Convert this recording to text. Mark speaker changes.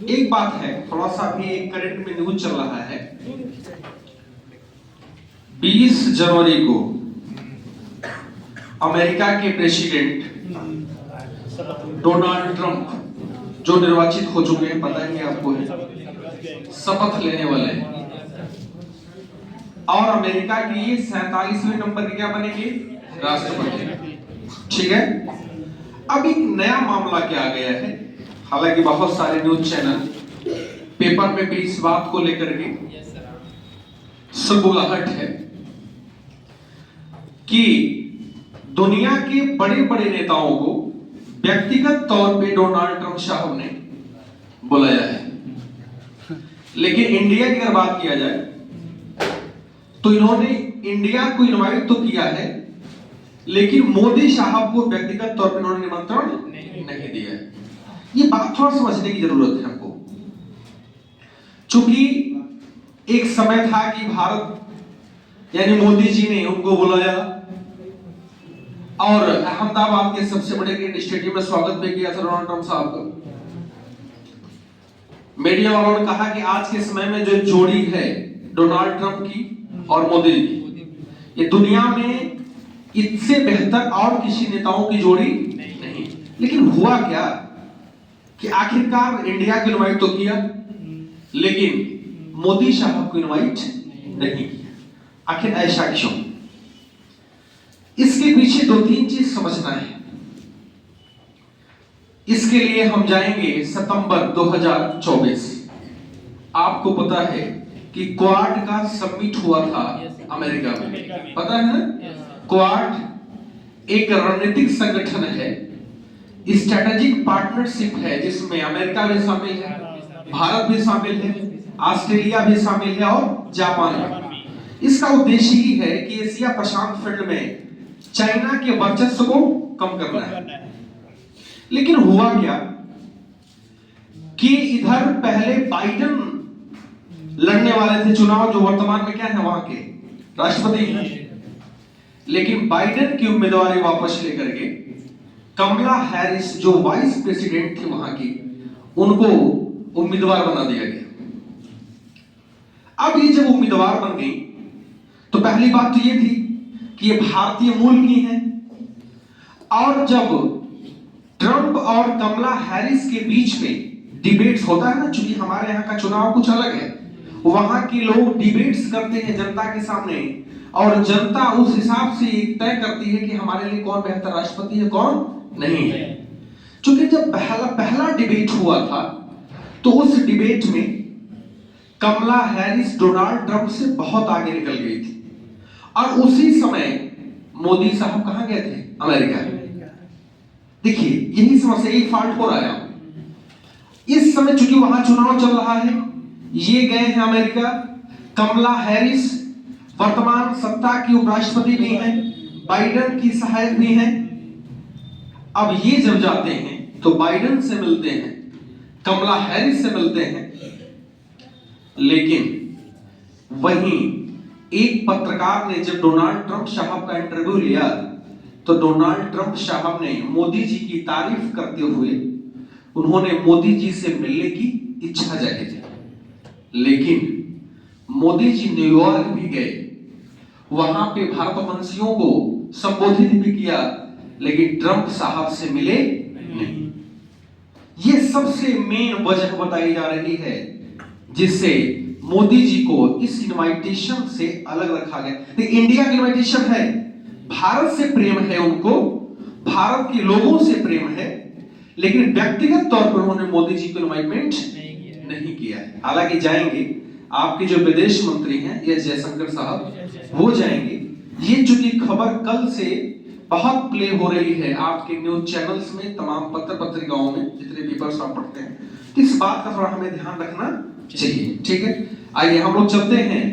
Speaker 1: एक बात है, थोड़ा सा भी एक करंट में न्यूज चल रहा है। 20 जनवरी को अमेरिका के प्रेसिडेंट डोनाल्ड ट्रंप जो निर्वाचित हो चुके हैं, पता ही आपको है, शपथ लेने वाले हैं और अमेरिका की 47वें नंबर के क्या बनेंगे, राष्ट्रपति। ठीक है, अब एक नया मामला क्या आ गया है। हालांकि बहुत सारे न्यूज चैनल पेपर में भी इस बात को लेकर के सुलबुलाहट है कि दुनिया के बड़े बड़े नेताओं को व्यक्तिगत तौर पे डोनाल्ड ट्रंप साहब ने बुलाया है, लेकिन इंडिया की अगर बात किया जाए तो इन्होंने इंडिया को इनवाइट तो किया है, लेकिन मोदी साहब को व्यक्तिगत तौर पर इन्होंने निमंत्रण नहीं दिया है। ये बात थोड़ा समझने की जरूरत है हमको, चूंकि एक समय था कि भारत यानी मोदी जी ने उनको बुलाया और अहमदाबाद के सबसे बड़े क्रिकेट स्टेडियम में स्वागत भी किया था डोनाल्ड ट्रंप साहब का। मीडिया वालों ने कहा कि आज के समय में जो जोड़ी है डोनाल्ड ट्रंप की और मोदी की, ये दुनिया में इससे बेहतर और किसी नेताओं की जोड़ी नहीं। लेकिन हुआ क्या कि आखिरकार इंडिया को इनवाइट तो किया, लेकिन मोदी साहब को इनवाइट नहीं किया। आखिर ऐसा क्यों? इसके पीछे दो तीन चीज समझना है। इसके लिए हम जाएंगे सितंबर 2024। आपको पता है कि क्वाड का समिट हुआ था अमेरिका में, पता है ना? क्वाड एक रणनीतिक संगठन है, स्ट्रेटेजिक पार्टनरशिप है, जिसमें अमेरिका भी शामिल है, भारत भी शामिल है, ऑस्ट्रेलिया भी शामिल है और जापान भी। इसका उद्देश्य ही है कि एशिया प्रशांत फील्ड में चाइना के वर्चस्व को कम करना है। लेकिन हुआ क्या कि इधर पहले बाइडेन लड़ने वाले थे चुनाव, जो वर्तमान में क्या है वहां के राष्ट्रपति हैं, लेकिन बाइडेन की उम्मीदवारी वापस लेकर के कमला हैरिस जो वाइस प्रेसिडेंट थी वहां की, उनको उम्मीदवार बना दिया गया। अब ये जब उम्मीदवार बन गई तो पहली बात तो ये थी कि ये भारतीय मूल की हैं, और जब ट्रंप और कमला हैरिस के बीच में डिबेट्स होता है ना, चूंकि हमारे यहाँ का चुनाव कुछ अलग है, वहां के लोग डिबेट्स करते हैं जनता के सामने, और जनता उस हिसाब से तय करती है कि हमारे लिए कौन बेहतर राष्ट्रपति है, कौन नहीं है। चूंकि जब पहला डिबेट हुआ था तो उस डिबेट में कमला हैरिस डोनाल्ड ट्रंप से बहुत आगे निकल गई थी, और उसी समय मोदी साहब कहां गए थे, अमेरिका। देखिए यही समस्या, एक फॉल्ट हो रहा है इस समय, चूंकि वहां चुनाव चल रहा है, ये गए हैं अमेरिका। कमला हैरिस वर्तमान सत्ता की उपराष्ट्रपति भी हैं, बाइडेन की सहायक भी हैं। अब ये जब जाते हैं तो बाइडेन से मिलते हैं, कमला हैरिस से मिलते हैं, लेकिन वहीं एक पत्रकार ने जब डोनाल्ड ट्रंप साहब का इंटरव्यू लिया तो डोनाल्ड ट्रंप साहब ने मोदी जी की तारीफ करते हुए उन्होंने मोदी जी से मिलने की इच्छा जताई थी। लेकिन मोदी जी न्यूयॉर्क भी गए, वहां पे भारतवंशियों को संबोधित भी किया, लेकिन ट्रंप साहब से मिले नहीं। ये सबसे मेन वजह बताई जा रही है जिससे मोदी जी को इस इनवाइटेशन से अलग रखा गया। तो इंडिया की इनवाइटेशन है, भारत से प्रेम है उनको, भारत के लोगों से प्रेम है, लेकिन व्यक्तिगत तौर पर उन्होंने मोदी जी को इनवाइटमेंट नहीं किया है। हालांकि जाएंगे, आपके जो विदेश मंत्री हैं एस जयशंकर साहब, वो जाएंगे। ये चूंकि खबर कल से बहुत प्ले हो रही है आपके न्यूज चैनल्स में, तमाम पत्र पत्रिकाओं में, जितने पेपर्स आप पढ़ते हैं, इस बात का थोड़ा हमें ध्यान रखना चाहिए। ठीक है, आइए हम लोग चलते हैं